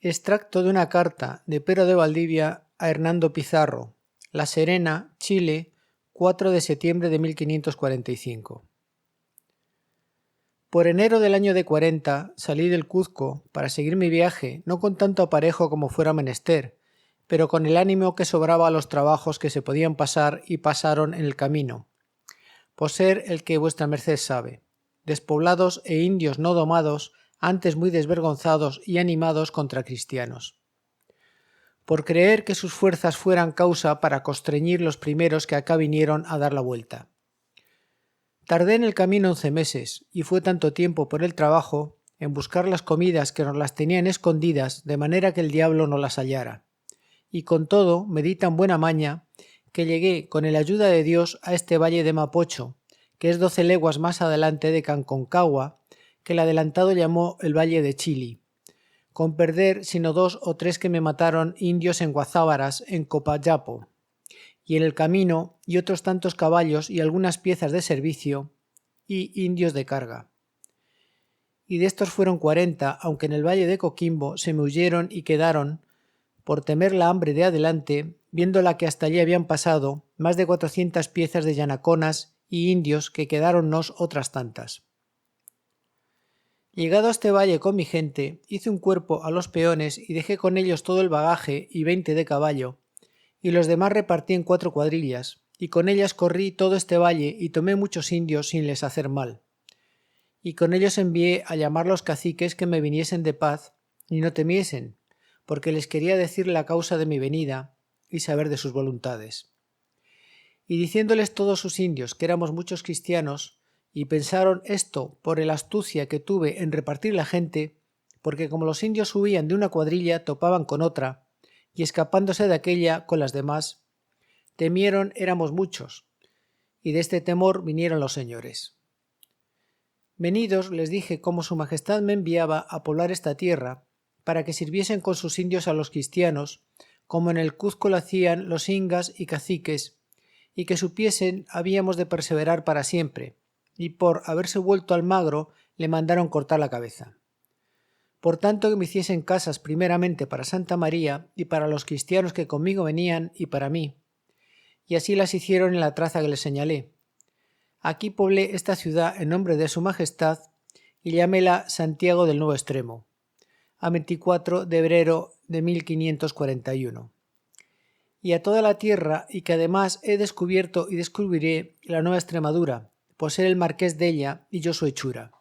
Extracto de una carta de Pero de Valdivia a Hernando Pizarro, La Serena, Chile, 4 de septiembre de 1545. Por enero del año de 40 salí del Cuzco para seguir mi viaje, no con tanto aparejo como fuera menester, pero con el ánimo que sobraba a los trabajos que se podían pasar y pasaron en el camino, por ser el que vuestra merced sabe, despoblados e indios no domados, antes muy desvergonzados y animados contra cristianos, por creer que sus fuerzas fueran causa para constreñir los primeros que acá vinieron a dar la vuelta. Tardé en el camino 11 meses, y fue tanto tiempo por el trabajo en buscar las comidas que nos las tenían escondidas de manera que el diablo no las hallara. Y con todo me di tan buena maña que llegué con la ayuda de Dios a este valle de Mapocho, que es 12 leguas más adelante de Canconcagua, que el adelantado llamó el Valle de Chili, con perder sino 2 o 3 que me mataron indios en Guazábaras, en Copayapo, y en el camino y otros tantos caballos y algunas piezas de servicio y indios de carga. Y de estos fueron 40, aunque en el valle de Coquimbo se me huyeron y quedaron, por temer la hambre de adelante, viendo la que hasta allí habían pasado, más de 400 piezas de llanaconas y indios que quedáronnos otras tantas. Llegado a este valle con mi gente, hice un cuerpo a los peones y dejé con ellos todo el bagaje y 20 de caballo, y los demás repartí en 4 cuadrillas, y con ellas corrí todo este valle y tomé muchos indios sin les hacer mal. Y con ellos envié a llamar los caciques que me viniesen de paz y no temiesen, porque les quería decir la causa de mi venida y saber de sus voluntades. Y diciéndoles todos sus indios que éramos muchos cristianos, y pensaron esto por la astucia que tuve en repartir la gente, porque como los indios huían de una cuadrilla topaban con otra, y escapándose de aquella con las demás, temieron éramos muchos, y de este temor vinieron los señores. Venidos les dije cómo su majestad me enviaba a poblar esta tierra, para que sirviesen con sus indios a los cristianos, como en el Cuzco lo hacían los ingas y caciques, y que supiesen habíamos de perseverar para siempre, y por haberse vuelto al magro le mandaron cortar la cabeza. Por tanto que me hiciesen casas primeramente para Santa María y para los cristianos que conmigo venían y para mí, y así las hicieron en la traza que les señalé. Aquí poblé esta ciudad en nombre de su majestad y llaméla Santiago del Nuevo Extremo, a 24 de febrero de 1541. Y a toda la tierra, y que además he descubierto y descubriré la Nueva Extremadura, por ser el marqués de ella y yo su hechura.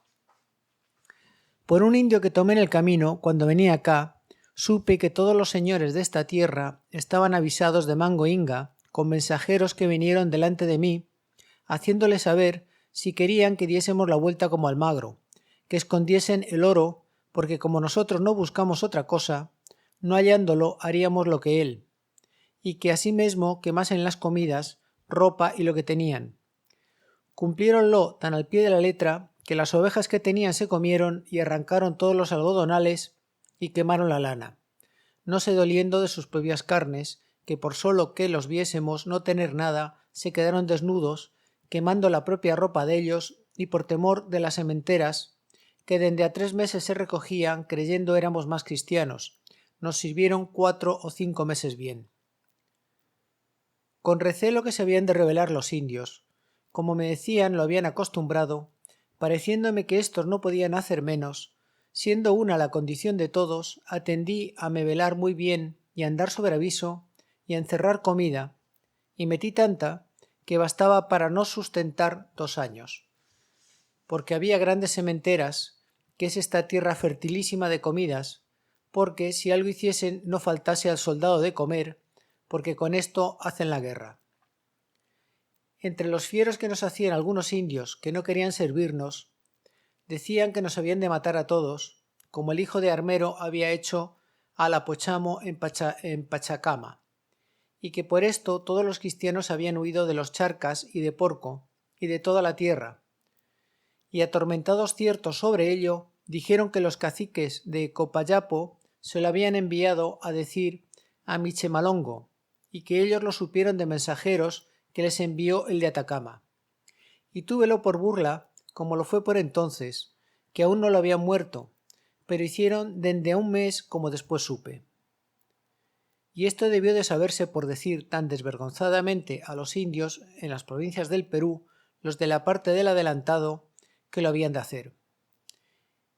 Por un indio que tomé en el camino, cuando venía acá, supe que todos los señores de esta tierra estaban avisados de Mango Inga, con mensajeros que vinieron delante de mí, haciéndole saber si querían que diésemos la vuelta como Almagro, que escondiesen el oro, porque como nosotros no buscamos otra cosa, no hallándolo haríamos lo que él, y que asimismo quemasen las comidas, ropa y lo que tenían. Cumpliéronlo tan al pie de la letra que las ovejas que tenían se comieron y arrancaron todos los algodonales y quemaron la lana, no se doliendo de sus propias carnes, que por solo que los viésemos no tener nada, se quedaron desnudos, quemando la propia ropa de ellos, y por temor de las sementeras, que dende a 3 meses se recogían, creyendo éramos más cristianos, nos sirvieron 4 o 5 meses bien. Con recelo que se habían de rebelar los indios, como me decían lo habían acostumbrado, pareciéndome que éstos no podían hacer menos, siendo una la condición de todos, atendí a me velar muy bien y a andar sobre aviso y a encerrar comida, y metí tanta que bastaba para nos sustentar 2 años, porque había grandes sementeras, que es esta tierra fertilísima de comidas, porque si algo hiciesen no faltase al soldado de comer, porque con esto hacen la guerra. Entre los fieros que nos hacían algunos indios que no querían servirnos, decían que nos habían de matar a todos, como el hijo de Armero había hecho al Apochamo en Pachacama, y que por esto todos los cristianos habían huido de los Charcas y de Porco, y de toda la tierra. Y atormentados ciertos sobre ello, dijeron que los caciques de Copayapo se lo habían enviado a decir a Michemalongo, y que ellos lo supieron de mensajeros que les envió el de Atacama. Y túvelo por burla, como lo fue por entonces, que aún no lo habían muerto, pero hicieron dende a un mes como después supe. Y esto debió de saberse por decir tan desvergonzadamente a los indios en las provincias del Perú, los de la parte del adelantado, que lo habían de hacer.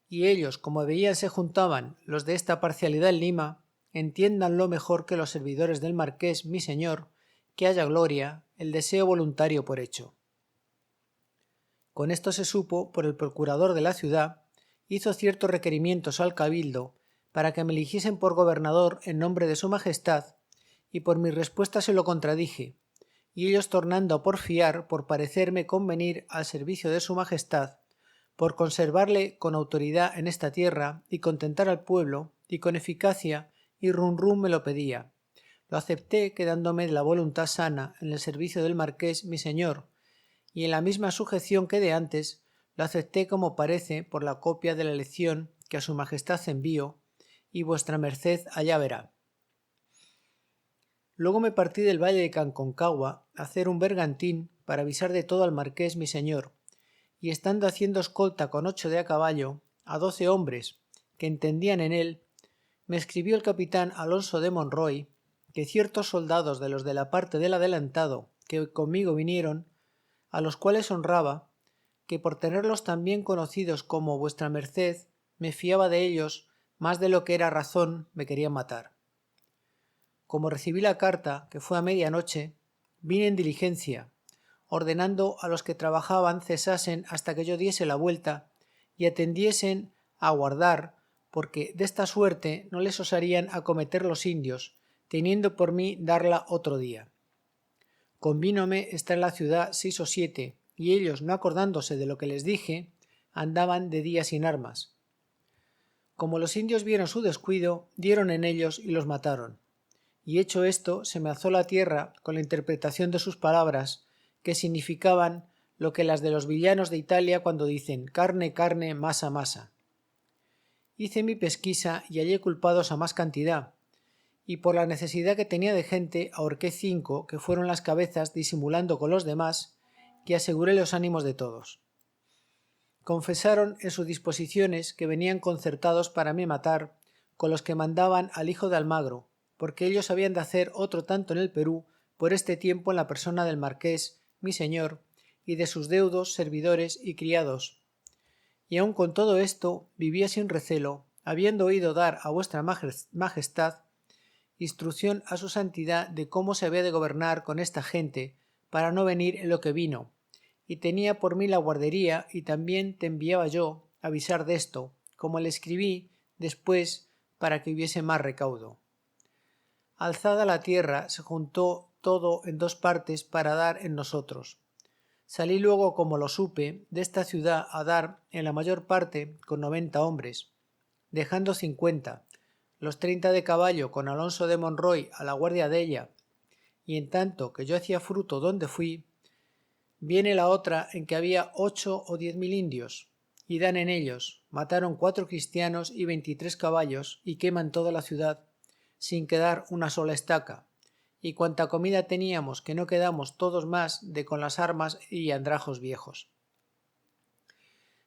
Y ellos, como veían se juntaban los de esta parcialidad en Lima, entiéndanlo mejor que los servidores del marqués, mi señor, que haya gloria, el deseo voluntario por hecho. Con esto se supo por el procurador de la ciudad, hizo ciertos requerimientos al cabildo para que me eligiesen por gobernador en nombre de su majestad, y por mi respuesta se lo contradije, y ellos tornando a porfiar por parecerme convenir al servicio de su majestad, por conservarle con autoridad en esta tierra y contentar al pueblo, y con eficacia y rum me lo pedía. Lo acepté quedándome de la voluntad sana en el servicio del marqués mi señor, y en la misma sujeción que de antes, lo acepté como parece por la copia de la lección que a su majestad envío, y vuestra merced allá verá. Luego me partí del valle de Canconcagua a hacer un bergantín para avisar de todo al marqués mi señor, y estando haciendo escolta con 8 de a caballo, a 12 hombres que entendían en él, me escribió el capitán Alonso de Monroy que ciertos soldados de los de la parte del adelantado que conmigo vinieron, a los cuales honraba, que por tenerlos tan bien conocidos como vuestra merced, me fiaba de ellos más de lo que era razón, me querían matar. Como recibí la carta, que fue a medianoche, vine en diligencia, ordenando a los que trabajaban cesasen hasta que yo diese la vuelta y atendiesen a aguardar, porque de esta suerte no les osarían acometer los indios, teniendo por mí darla otro día. Convínome estar en la ciudad 6 o 7, y ellos, no acordándose de lo que les dije, andaban de día sin armas. Como los indios vieron su descuido, dieron en ellos y los mataron. Y hecho esto, se me alzó la tierra con la interpretación de sus palabras, que significaban lo que las de los villanos de Italia cuando dicen carne, carne, masa, masa. Hice mi pesquisa y hallé culpados a más cantidad, y por la necesidad que tenía de gente ahorqué 5, que fueron las cabezas disimulando con los demás, que aseguré los ánimos de todos. Confesaron en sus disposiciones que venían concertados para me matar con los que mandaban al hijo de Almagro, porque ellos habían de hacer otro tanto en el Perú por este tiempo en la persona del marqués, mi señor, y de sus deudos, servidores y criados. Y aun con todo esto vivía sin recelo, habiendo oído dar a vuestra majestad instrucción a su santidad de cómo se había de gobernar con esta gente para no venir en lo que vino, y tenía por mí la guardería y también te enviaba yo avisar de esto, como le escribí después para que hubiese más recaudo. Alzada la tierra se juntó todo en 2 partes para dar en nosotros. Salí luego, como lo supe, de esta ciudad a dar en la mayor parte con 90 hombres, dejando 50, los 30 de caballo con Alonso de Monroy a la guardia de ella, y en tanto que yo hacía fruto donde fui, viene la otra en que había 8 o 10.000 indios, y dan en ellos, mataron 4 cristianos y 23 caballos, y queman toda la ciudad, sin quedar una sola estaca, y cuanta comida teníamos que no quedamos todos más de con las armas y andrajos viejos.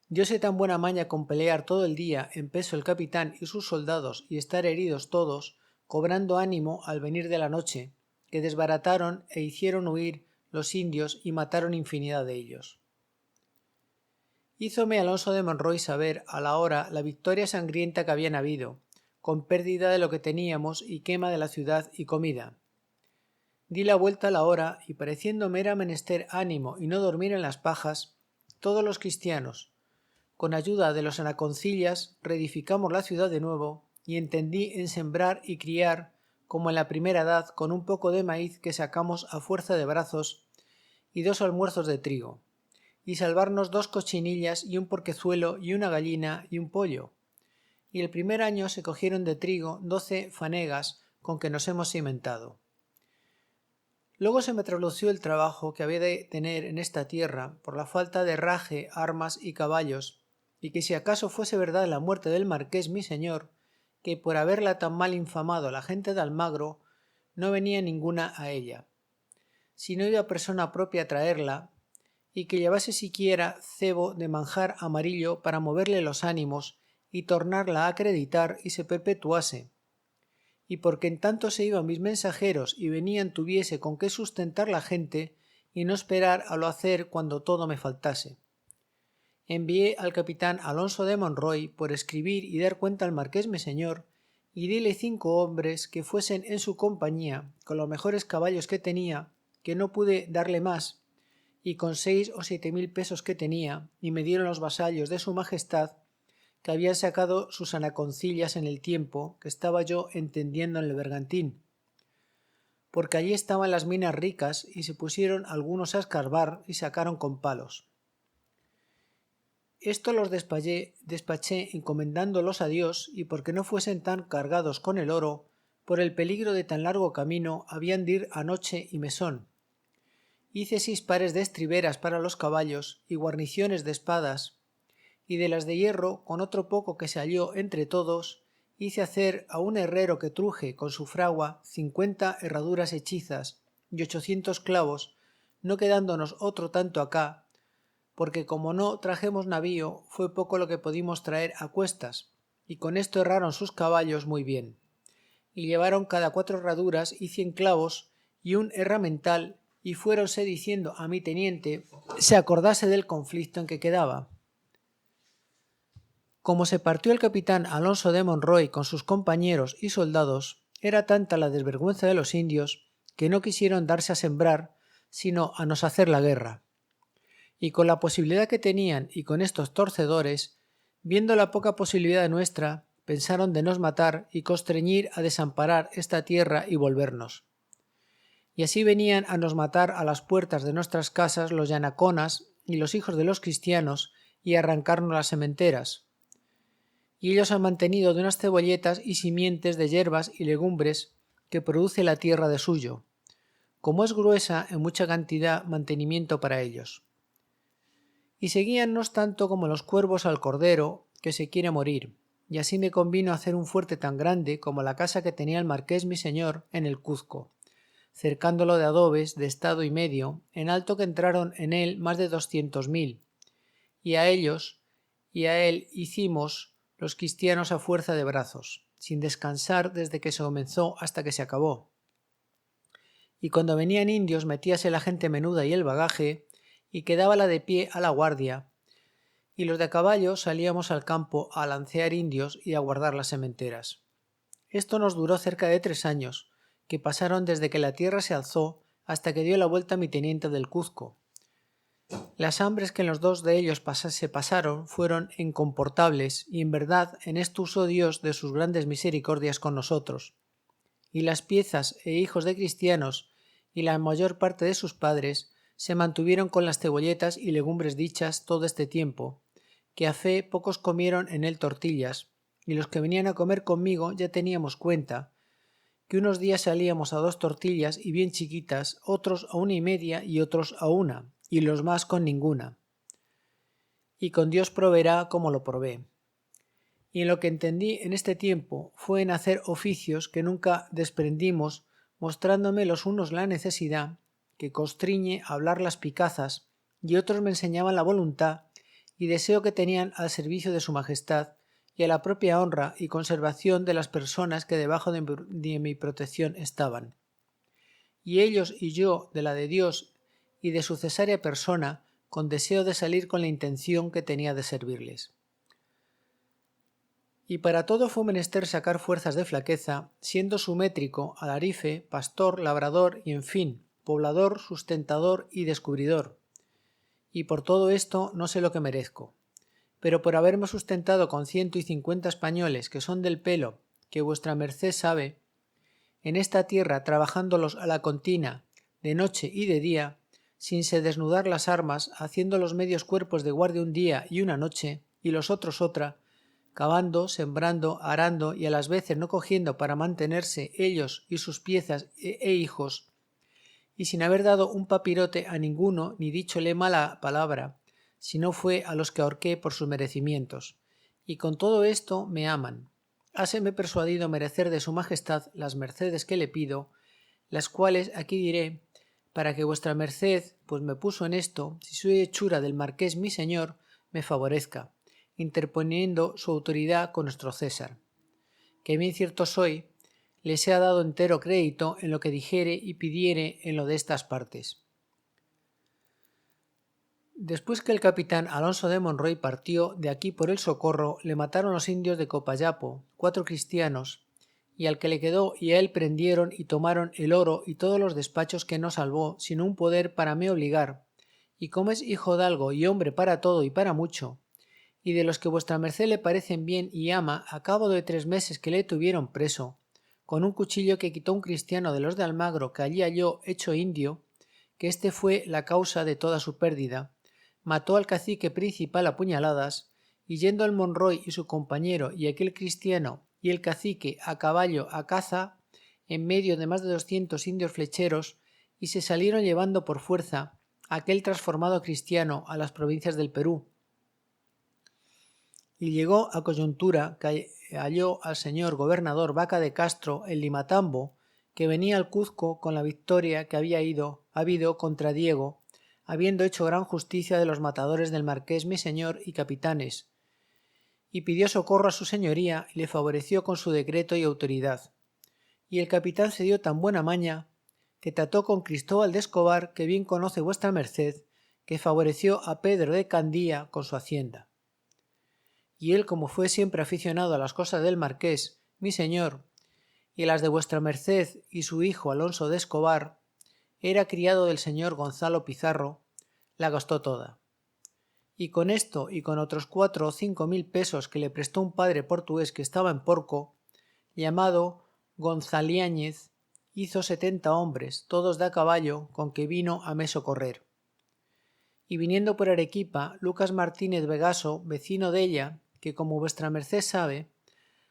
Diose tan buena maña con pelear todo el día en peso el capitán y sus soldados y estar heridos todos, cobrando ánimo al venir de la noche, que desbarataron e hicieron huir los indios y mataron infinidad de ellos. Hízome Alonso de Monroy saber a la hora la victoria sangrienta que habían habido, con pérdida de lo que teníamos y quema de la ciudad y comida. Di la vuelta a la hora y pareciéndome era menester ánimo y no dormir en las pajas, todos los cristianos, con ayuda de los anaconcillas, reedificamos la ciudad de nuevo y entendí en sembrar y criar, como en la primera edad, con un poco de maíz que sacamos a fuerza de brazos y 2 almuerzos de trigo, y salvarnos 2 cochinillas y un porquezuelo y una gallina y un pollo. Y el primer año se cogieron de trigo 12 fanegas con que nos hemos cimentado. Luego se me traslució el trabajo que había de tener en esta tierra por la falta de herraje, armas y caballos, y que si acaso fuese verdad la muerte del marqués mi señor, que por haberla tan mal infamado la gente de Almagro, no venía ninguna a ella, si no iba persona propia a traerla, y que llevase siquiera cebo de manjar amarillo para moverle los ánimos y tornarla a acreditar y se perpetuase, y porque en tanto se iban mis mensajeros y venían tuviese con qué sustentar la gente y no esperar a lo hacer cuando todo me faltase. Envié al capitán Alonso de Monroy por escribir y dar cuenta al marqués mi señor, y dile 5 hombres que fuesen en su compañía con los mejores caballos que tenía, que no pude darle más, y con 6 o 7.000 pesos que tenía, y me dieron los vasallos de su majestad, que habían sacado sus anaconcillas en el tiempo que estaba yo entendiendo en el bergantín, porque allí estaban las minas ricas, y se pusieron algunos a escarbar y sacaron con palos. Esto los despaché encomendándolos a Dios, y porque no fuesen tan cargados con el oro, por el peligro de tan largo camino habían de ir a noche y mesón. Hice 6 pares de estriberas para los caballos y guarniciones de espadas, y de las de hierro, con otro poco que se halló entre todos, hice hacer a un herrero que truje con su fragua 50 herraduras hechizas y 800 clavos, no quedándonos otro tanto acá, porque como no trajemos navío, fue poco lo que pudimos traer a cuestas, y con esto herraron sus caballos muy bien, y llevaron cada 4 herraduras y 100 clavos y un herramental, y fuéronse diciendo a mi teniente se acordase del conflicto en que quedaba. Como se partió el capitán Alonso de Monroy con sus compañeros y soldados, era tanta la desvergüenza de los indios que no quisieron darse a sembrar, sino a nos hacer la guerra. Y con la posibilidad que tenían y con estos torcedores, viendo la poca posibilidad nuestra, pensaron de nos matar y constreñir a desamparar esta tierra y volvernos. Y así venían a nos matar a las puertas de nuestras casas los yanaconas y los hijos de los cristianos y arrancarnos las sementeras. Y ellos han mantenido de unas cebolletas y simientes de hierbas y legumbres que produce la tierra de suyo, como es gruesa en mucha cantidad mantenimiento para ellos. Y seguíannos tanto como los cuervos al cordero que se quiere morir, y así me convino hacer un fuerte tan grande como la casa que tenía el marqués mi señor en el Cuzco, cercándolo de adobes de estado y medio, en alto que entraron en él más de 200.000, y a ellos y a él hicimos los cristianos a fuerza de brazos, sin descansar desde que se comenzó hasta que se acabó. Y cuando venían indios metíase la gente menuda y el bagaje, y quedaba la de pie a la guardia, y los de a caballo salíamos al campo a lancear indios y a guardar las sementeras. Esto nos duró cerca de 3 años, que pasaron desde que la tierra se alzó hasta que dio la vuelta mi teniente del Cuzco. Las hambres que en los 2 de ellos se pasaron fueron incomportables, y en verdad en esto usó Dios de sus grandes misericordias con nosotros. Y las piezas e hijos de cristianos y la mayor parte de sus padres se mantuvieron con las cebolletas y legumbres dichas todo este tiempo, que a fe pocos comieron en él tortillas, y los que venían a comer conmigo ya teníamos cuenta, que unos días salíamos a 2 tortillas y bien chiquitas, otros a 1,5 y otros a 1, y los más con ninguna. Y con Dios proveerá como lo probé. Y en lo que entendí en este tiempo fue en hacer oficios que nunca desprendimos, mostrándome los unos la necesidad, que constriñe a hablar las picazas, y otros me enseñaban la voluntad y deseo que tenían al servicio de su majestad y a la propia honra y conservación de las personas que debajo de mi protección estaban. Y ellos y yo de la de Dios y de su cesárea persona, con deseo de salir con la intención que tenía de servirles. Y para todo fue menester sacar fuerzas de flaqueza, siendo su métrico, alarife, pastor, labrador y en fin, poblador, sustentador y descubridor. Y por todo esto no sé lo que merezco. Pero por haberme sustentado con 150 españoles que son del pelo, que vuestra merced sabe, en esta tierra trabajándolos a la contina, de noche y de día, sin se desnudar las armas, haciendo los medios cuerpos de guardia un día y una noche, y los otros otra, cavando, sembrando, arando y a las veces no cogiendo para mantenerse ellos y sus piezas e hijos, y sin haber dado un papirote a ninguno ni díchole mala palabra, si no fue a los que ahorqué por sus merecimientos. Y con todo esto me aman. Háseme persuadido merecer de su majestad las mercedes que le pido, las cuales aquí diré, para que vuestra merced, pues me puso en esto, si soy hechura del marqués mi señor, me favorezca, interponiendo su autoridad con nuestro César, que bien cierto soy, les ha dado entero crédito en lo que dijere y pidiere en lo de estas partes. Después que el capitán Alonso de Monroy partió de aquí por el Socorro, le mataron los indios de Copayapo, 4 cristianos, y al que le quedó y a él prendieron y tomaron el oro y todos los despachos que no salvó, sin un poder para me obligar, y como es hijo de algo y hombre para todo y para mucho, y de los que vuestra merced le parecen bien y ama, a cabo de 3 meses que le tuvieron preso, con un cuchillo que quitó un cristiano de los de Almagro que allí halló hecho indio, que este fue la causa de toda su pérdida, mató al cacique principal a puñaladas, y yendo el Monroy y su compañero y aquel cristiano y el cacique a caballo a caza, en medio de más de 200 indios flecheros, y se salieron llevando por fuerza a aquel transformado cristiano a las provincias del Perú. Y llegó a coyuntura que halló al señor gobernador Vaca de Castro en Limatambo, que venía al Cuzco con la victoria que había habido contra Diego, habiendo hecho gran justicia de los matadores del marqués mi señor y capitanes, y pidió socorro a su señoría y le favoreció con su decreto y autoridad. Y el capitán se dio tan buena maña que trató con Cristóbal de Escobar, que bien conoce vuestra merced, que favoreció a Pedro de Candía con su hacienda. Y él, como fue siempre aficionado a las cosas del marqués, mi señor, y las de vuestra merced y su hijo Alonso de Escobar, era criado del señor Gonzalo Pizarro, la gastó toda. Y con esto y con otros 4 o 5 mil pesos que le prestó un padre portugués que estaba en Porco, llamado Gonzaliáñez, hizo 70 hombres, todos de a caballo, con que vino a me socorrer. Y viniendo por Arequipa, Lucas Martínez Vegaso, vecino de ella, que como vuestra merced sabe,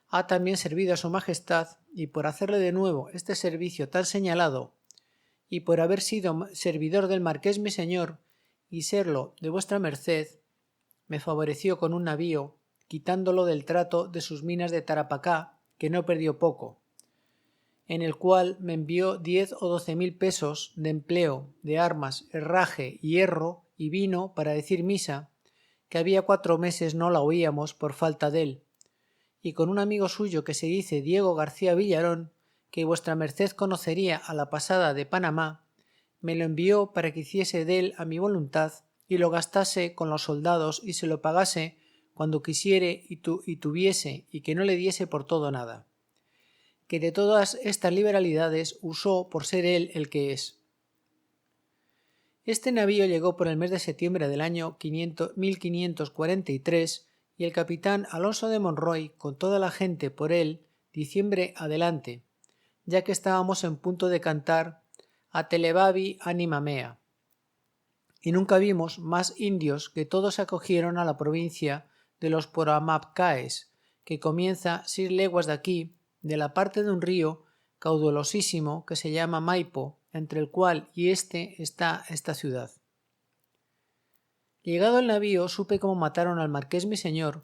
ha también servido a su majestad, y por hacerle de nuevo este servicio tan señalado, y por haber sido servidor del marqués mi señor, y serlo de vuestra merced, me favoreció con un navío, quitándolo del trato de sus minas de Tarapacá, que no perdió poco, en el cual me envió 10 o 12 mil pesos de empleo, de armas, herraje, hierro y vino para decir misa, que había 4 meses no la oíamos por falta de él, y con un amigo suyo que se dice Diego García Villarón, que vuestra merced conocería a la pasada de Panamá, me lo envió para que hiciese de él a mi voluntad y lo gastase con los soldados y se lo pagase cuando quisiere y tuviese, y que no le diese por todo nada, que de todas estas liberalidades usó por ser él el que es. Este navío llegó por el mes de septiembre del año 1543 y el capitán Alonso de Monroy con toda la gente por él diciembre adelante, ya que estábamos en punto de cantar a Telebabi anima mea. Y nunca vimos más indios, que todos se acogieron a la provincia de los Poramapcaes, que comienza 6 leguas de aquí, de la parte de un río caudalosísimo que se llama Maipo, entre el cual y este está esta ciudad. Llegado el navío supe cómo mataron al marqués mi señor,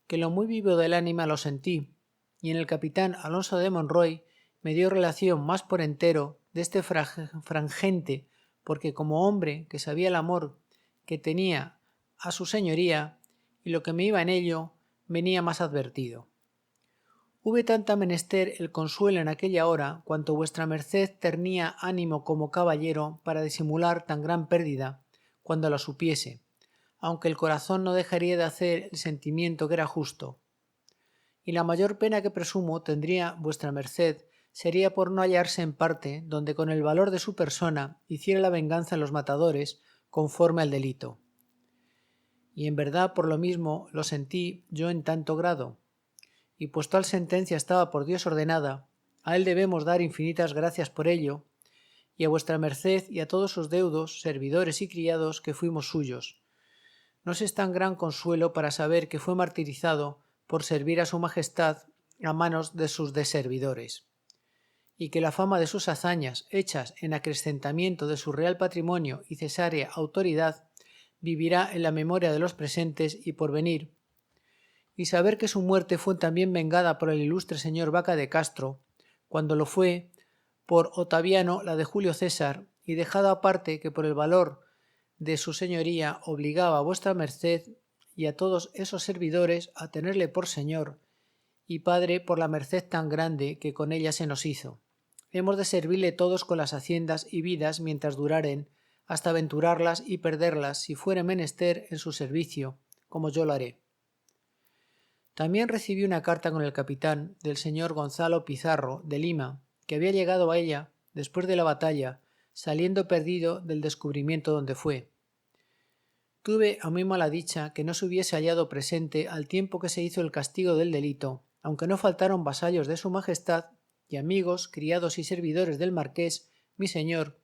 que lo muy vivo del ánima lo sentí, y en el capitán Alonso de Monroy me dio relación más por entero de este frangente, porque como hombre que sabía el amor que tenía a su señoría y lo que me iba en ello, venía más advertido. Hube tanta menester el consuelo en aquella hora, cuanto vuestra merced tenía ánimo como caballero para disimular tan gran pérdida, cuando la supiese, aunque el corazón no dejaría de hacer el sentimiento que era justo. Y la mayor pena que presumo tendría vuestra merced sería por no hallarse en parte donde con el valor de su persona hiciera la venganza en los matadores conforme al delito. Y en verdad por lo mismo lo sentí yo en tanto grado, y pues tal sentencia estaba por Dios ordenada, a él debemos dar infinitas gracias por ello, y a vuestra merced y a todos sus deudos, servidores y criados que fuimos suyos. No es tan gran consuelo para saber que fue martirizado por servir a su majestad a manos de sus deservidores, y que la fama de sus hazañas, hechas en acrecentamiento de su real patrimonio y cesárea autoridad, vivirá en la memoria de los presentes y por venir, y saber que su muerte fue también vengada por el ilustre señor Vaca de Castro, cuando lo fue por Otaviano la de Julio César, y dejado aparte que por el valor de su señoría obligaba a vuestra merced y a todos esos servidores a tenerle por Señor y Padre por la merced tan grande que con ella se nos hizo. Hemos de servirle todos con las haciendas y vidas mientras duraren, hasta aventurarlas y perderlas si fuere menester en su servicio, como yo lo haré. También recibí una carta con el capitán del señor Gonzalo Pizarro, de Lima, que había llegado a ella después de la batalla, saliendo perdido del descubrimiento donde fue. Tuve a muy mala dicha que no se hubiese hallado presente al tiempo que se hizo el castigo del delito, aunque no faltaron vasallos de su majestad y amigos, criados y servidores del marqués, mi señor,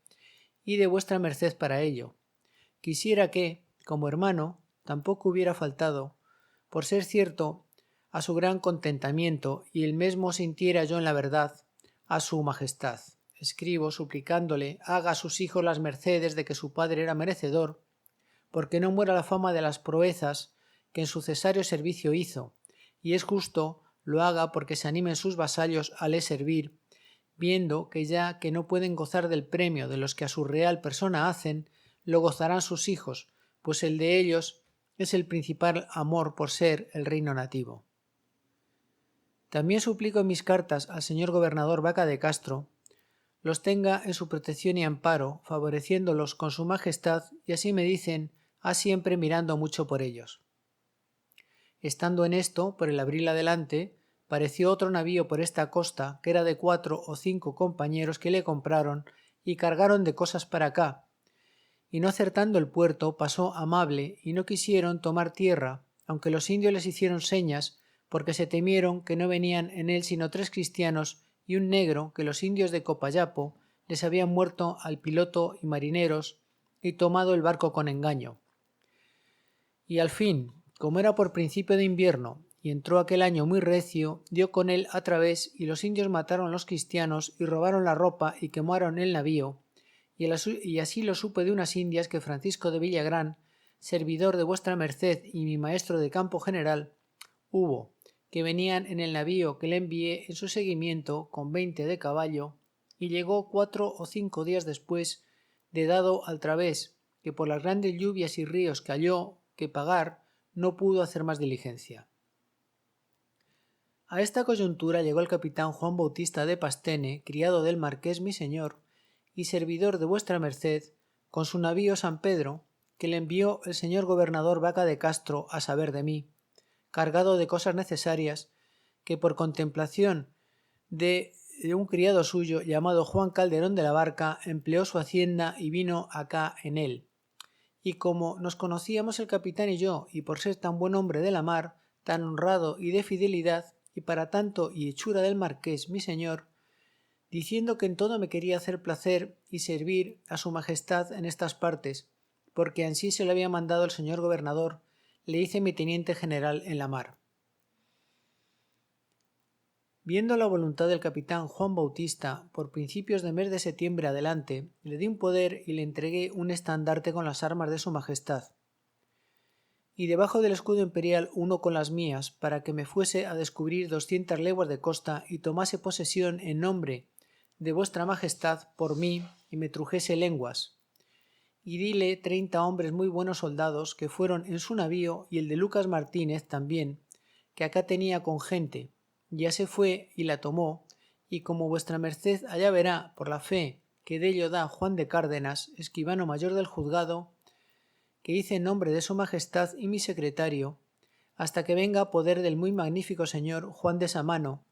y de vuestra merced para ello. Quisiera que, como hermano, tampoco hubiera faltado, por ser cierto, a su gran contentamiento, y el mesmo sintiera yo en la verdad, a su majestad. Escribo suplicándole haga a sus hijos las mercedes de que su padre era merecedor, porque no muera la fama de las proezas que en su cesario servicio hizo, y es justo lo haga porque se animen sus vasallos a le servir, viendo que ya que no pueden gozar del premio de los que a su real persona hacen, lo gozarán sus hijos, pues el de ellos es el principal amor por ser el reino nativo. También suplico en mis cartas al señor gobernador Vaca de Castro los tenga en su protección y amparo, favoreciéndolos con su majestad, y así me dicen, siempre mirando mucho por ellos. Estando en esto, por el abril adelante, pareció otro navío por esta costa, que era de 4 o 5 compañeros que le compraron y cargaron de cosas para acá, y no acertando el puerto pasó amable y no quisieron tomar tierra, aunque los indios les hicieron señas, porque se temieron que no venían en él sino 3 cristianos y un negro que los indios de Copayapo les habían muerto al piloto y marineros y tomado el barco con engaño. Y al fin, como era por principio de invierno y entró aquel año muy recio, dio con él a través y los indios mataron a los cristianos y robaron la ropa y quemaron el navío, y así lo supe de unas indias que Francisco de Villagrán, servidor de vuestra merced y mi maestro de campo general, hubo, que venían en el navío que le envié en su seguimiento con 20 de caballo, y llegó 4 o 5 días después de dado al través, que por las grandes lluvias y ríos que halló que pagar, no pudo hacer más diligencia. A esta coyuntura llegó el capitán Juan Bautista de Pastene, criado del marqués mi señor, y servidor de vuestra merced, con su navío San Pedro, que le envió el señor gobernador Vaca de Castro a saber de mí, cargado de cosas necesarias, que por contemplación de un criado suyo llamado Juan Calderón de la Barca empleó su hacienda y vino acá en él. Y como nos conocíamos el capitán y yo, y por ser tan buen hombre de la mar, tan honrado y de fidelidad, y para tanto y hechura del marqués mi señor, diciendo que en todo me quería hacer placer y servir a su majestad en estas partes, porque ansí se lo había mandado el señor gobernador, le hice mi teniente general en la mar. Viendo la voluntad del capitán Juan Bautista, por principios de mes de septiembre adelante, le di un poder y le entregué un estandarte con las armas de su majestad, y debajo del escudo imperial uno con las mías, para que me fuese a descubrir 200 leguas de costa y tomase posesión en nombre de vuestra majestad por mí y me trujese lenguas. Y dile 30 hombres muy buenos soldados que fueron en su navío y el de Lucas Martínez también, que acá tenía con gente, ya se fue y la tomó, y como vuestra merced allá verá por la fe que dello da Juan de Cárdenas, escribano mayor del juzgado, que hice en nombre de su majestad y mi secretario, hasta que venga a poder del muy magnífico señor Juan de Samano,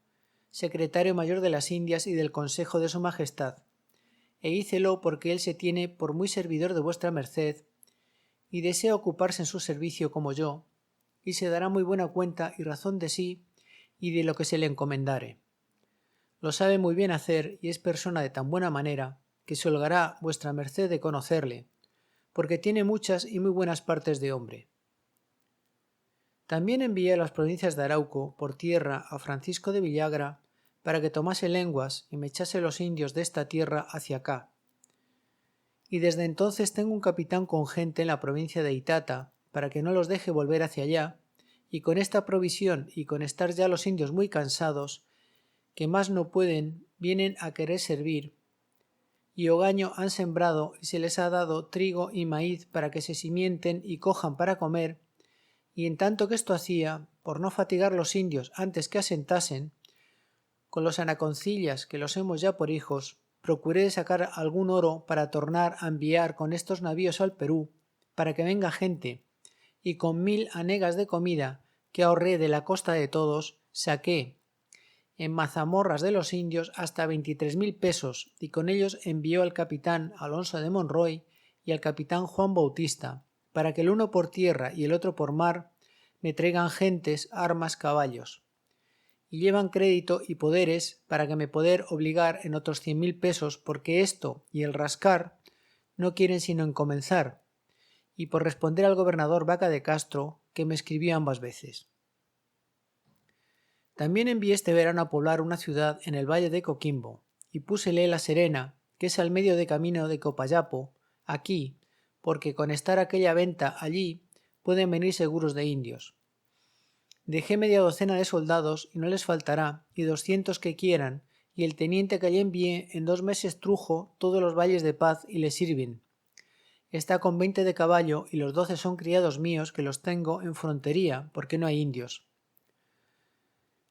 secretario mayor de las Indias y del consejo de su majestad, e hícelo porque él se tiene por muy servidor de vuestra merced, y desea ocuparse en su servicio como yo, y se dará muy buena cuenta y razón de sí y de lo que se le encomendare. Lo sabe muy bien hacer y es persona de tan buena manera que se holgará vuestra merced de conocerle, porque tiene muchas y muy buenas partes de hombre. También envié a las provincias de Arauco por tierra a Francisco de Villagra para que tomase lenguas y me echase los indios de esta tierra hacia acá. Y desde entonces tengo un capitán con gente en la provincia de Itata para que no los deje volver hacia allá, y con esta provisión y con estar ya los indios muy cansados, que más no pueden, vienen a querer servir, y ogaño han sembrado y se les ha dado trigo y maíz para que se simienten y cojan para comer, y en tanto que esto hacía, por no fatigar los indios antes que asentasen, con los anaconcillas que los hemos ya por hijos, procuré sacar algún oro para tornar a enviar con estos navíos al Perú, para que venga gente, y con 1000 hanegas de comida que ahorré de la costa de todos, saqué en mazamorras de los indios hasta 23.000 pesos, y con ellos envió al capitán Alonso de Monroy y al capitán Juan Bautista, para que el uno por tierra y el otro por mar me traigan gentes, armas, caballos, y llevan crédito y poderes para que me poder obligar en otros 100.000 pesos, porque esto y el rascar no quieren sino en comenzar, y por responder al gobernador Vaca de Castro, que me escribió ambas veces. También envié este verano a poblar una ciudad en el valle de Coquimbo, y púsele La Serena, que es al medio de camino de Copayapo, aquí, porque con estar aquella venta allí pueden venir seguros de indios. Dejé media docena de soldados y no les faltará, y 200 que quieran, y el teniente que allí envié en 2 meses trujo todos los valles de paz y le sirven. Está con 20 de caballo y los 12 son criados míos que los tengo en frontería porque no hay indios.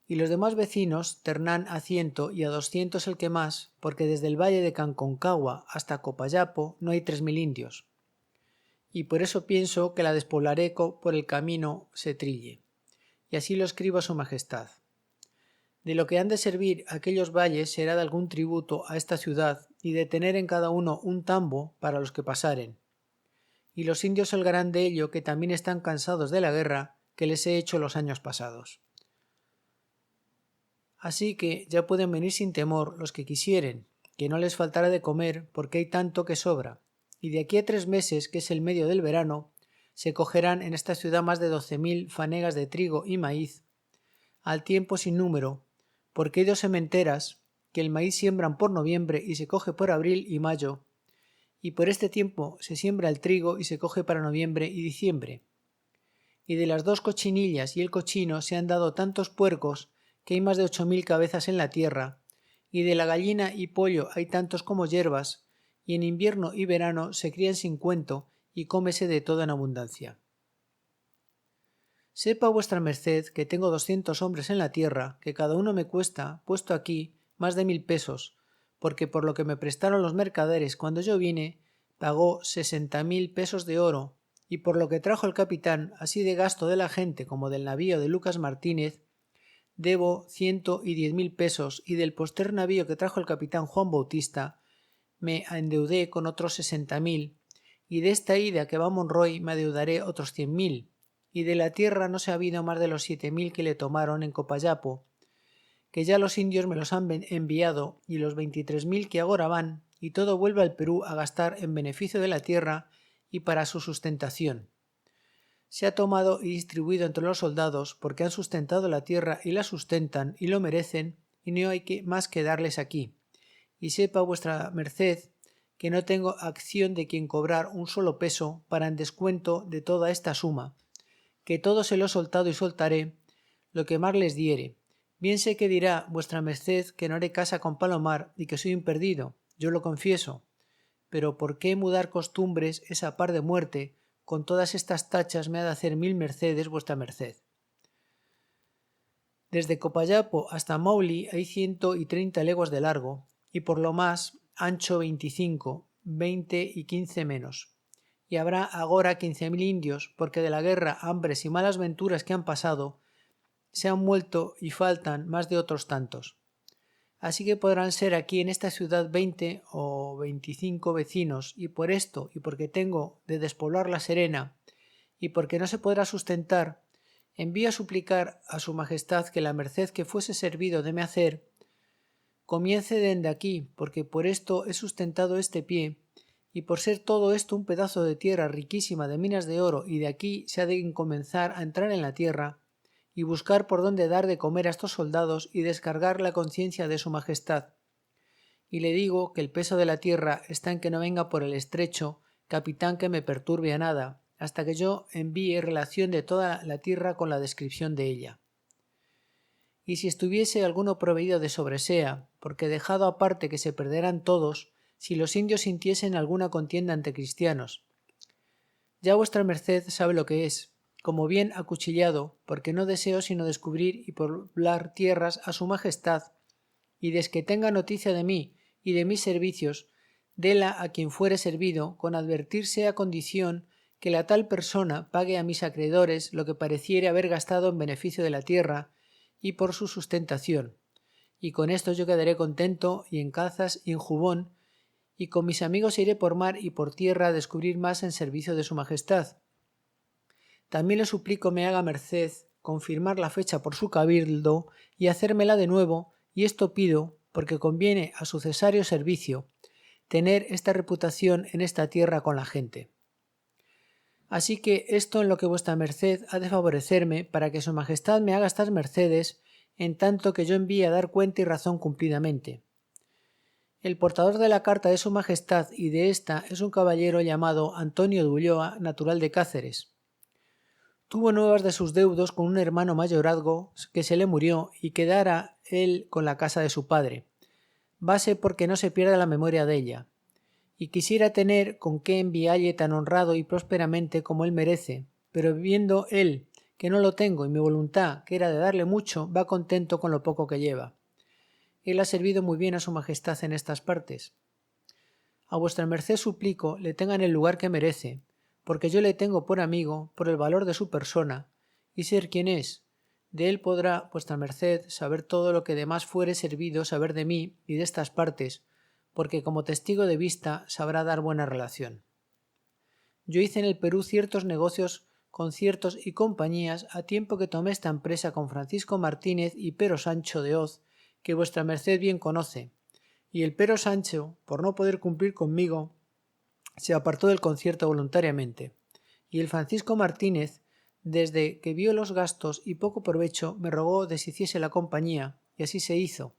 Y los demás vecinos ternán a 100 y a 200 el que más, porque desde el valle de Canconcagua hasta Copayapo no hay 3000 indios. Y por eso pienso que la despoblaré por el camino se trille. Y así lo escribo a su majestad. De lo que han de servir aquellos valles será de algún tributo a esta ciudad y de tener en cada uno un tambo para los que pasaren. Y los indios holgarán de ello que también están cansados de la guerra que les he hecho los años pasados. Así que ya pueden venir sin temor los que quisieren, que no les faltará de comer porque hay tanto que sobra, y de aquí a 3 meses, que es el medio del verano, se cogerán en esta ciudad más de 12.000 fanegas de trigo y maíz, al tiempo sin número, porque hay 2 sementeras que el maíz siembran por noviembre y se coge por abril y mayo, y por este tiempo se siembra el trigo y se coge para noviembre y diciembre. Y de las 2 cochinillas y el cochino se han dado tantos puercos que hay más de 8.000 cabezas en la tierra, y de la gallina y pollo hay tantos como hierbas, y en invierno y verano se crían sin cuento y cómese de todo en abundancia. Sepa vuestra merced que tengo 200 hombres en la tierra, que cada uno me cuesta, puesto aquí, más de 1000 pesos, porque por lo que me prestaron los mercaderes cuando yo vine, pagó 60.000 pesos de oro, y por lo que trajo el capitán, así de gasto de la gente como del navío de Lucas Martínez, debo 110.000 pesos, y del postrer navío que trajo el capitán Juan Bautista me endeudé con otros 60.000, y de esta ida que va a Monroy me adeudaré otros 100.000, y de la tierra no se ha habido más de los 7.000 que le tomaron en Copayapo, que ya los indios me los han enviado, y los 23.000 que ahora van, y todo vuelve al Perú a gastar en beneficio de la tierra y para su sustentación. Se ha tomado y distribuido entre los soldados porque han sustentado la tierra y la sustentan y lo merecen, y no hay más que darles aquí. Y sepa vuestra merced que no tengo acción de quien cobrar un solo peso para en descuento de toda esta suma, que todo se lo he soltado y soltaré lo que más les diere. Bien sé que dirá vuestra merced que no haré casa con Palomar y que soy un perdido, yo lo confieso, pero ¿por qué mudar costumbres esa par de muerte? Con todas estas tachas me ha de hacer 1000 mercedes vuestra merced. Desde Copayapo hasta Mauli hay 130 leguas de largo, y por lo más ancho 25, 20 y 15 menos. Y habrá agora 15.000 indios, porque de la guerra, hambres y malas venturas que han pasado, se han muerto y faltan más de otros tantos. Así que podrán ser aquí en esta ciudad 20 o 25 vecinos, y por esto, y porque tengo de despoblar La Serena, y porque no se podrá sustentar, envío a suplicar a su majestad que la merced que fuese servido de me hacer, comience dende aquí, porque por esto he sustentado este pie, y por ser todo esto un pedazo de tierra riquísima de minas de oro, y de aquí se ha de comenzar a entrar en la tierra, y buscar por dónde dar de comer a estos soldados y descargar la conciencia de su majestad. Y le digo que el peso de la tierra está en que no venga por el estrecho capitán que me perturbe a nada, hasta que yo envíe relación de toda la tierra con la descripción de ella. Y si estuviese alguno proveído de sobresea, porque dejado aparte que se perderán todos, si los indios sintiesen alguna contienda ante cristianos. Ya vuestra merced sabe lo que es, como bien acuchillado, porque no deseo sino descubrir y poblar tierras a su majestad, y desque tenga noticia de mí y de mis servicios, déla a quien fuere servido, con advertirse a condición que la tal persona pague a mis acreedores lo que pareciere haber gastado en beneficio de la tierra y por su sustentación, y con esto yo quedaré contento y en cazas y en jubón, y con mis amigos iré por mar y por tierra a descubrir más en servicio de su majestad. También le suplico me haga merced confirmar la fecha por su cabildo y hacérmela de nuevo, y esto pido porque conviene a su cesario servicio tener esta reputación en esta tierra con la gente. Así que esto en lo que vuestra merced ha de favorecerme para que su majestad me haga estas mercedes en tanto que yo envíe a dar cuenta y razón cumplidamente. El portador de la carta de su majestad y de esta es un caballero llamado Antonio de Ulloa, natural de Cáceres. Tuvo nuevas de sus deudos con un hermano mayorazgo que se le murió y quedara él con la casa de su padre. Vase porque no se pierda la memoria de ella. Y quisiera tener con qué envialle tan honrado y prósperamente como él merece, pero viendo él que no lo tengo y mi voluntad, que era de darle mucho, va contento con lo poco que lleva. Él ha servido muy bien a su majestad en estas partes. A vuestra merced suplico le tenga en el lugar que merece, porque yo le tengo por amigo, por el valor de su persona, y ser quien es. De él podrá vuestra merced saber todo lo que demás fuere servido saber de mí y de estas partes, porque como testigo de vista sabrá dar buena relación. Yo hice en el Perú ciertos negocios, conciertos y compañías a tiempo que tomé esta empresa con Francisco Martínez y Pero Sancho de Hoz, que vuestra merced bien conoce, y el Pero Sancho, por no poder cumplir conmigo, se apartó del concierto voluntariamente, y el Francisco Martínez, desde que vio los gastos y poco provecho, me rogó deshiciese la compañía, y así se hizo,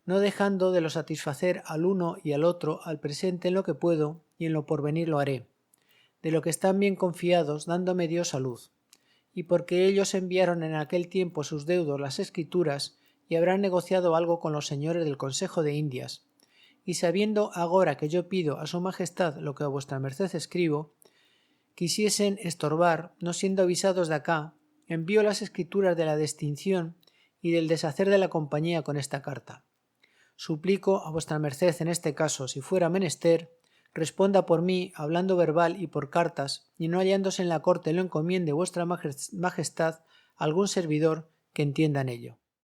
no dejando de lo satisfacer al uno y al otro al presente en lo que puedo, y en lo porvenir lo haré, de lo que están bien confiados, dándome Dios salud, y porque ellos enviaron en aquel tiempo sus deudos las escrituras, y habrán negociado algo con los señores del Consejo de Indias, y sabiendo agora que yo pido a su majestad lo que a vuestra merced escribo, quisiesen estorbar, no siendo avisados de acá, envío las escrituras de la distinción y del deshacer de la compañía con esta carta. Suplico a vuestra merced en este caso, si fuera menester, responda por mí, hablando verbal y por cartas, y no hallándose en la corte lo encomiende vuestra majestad algún servidor que entienda en ello.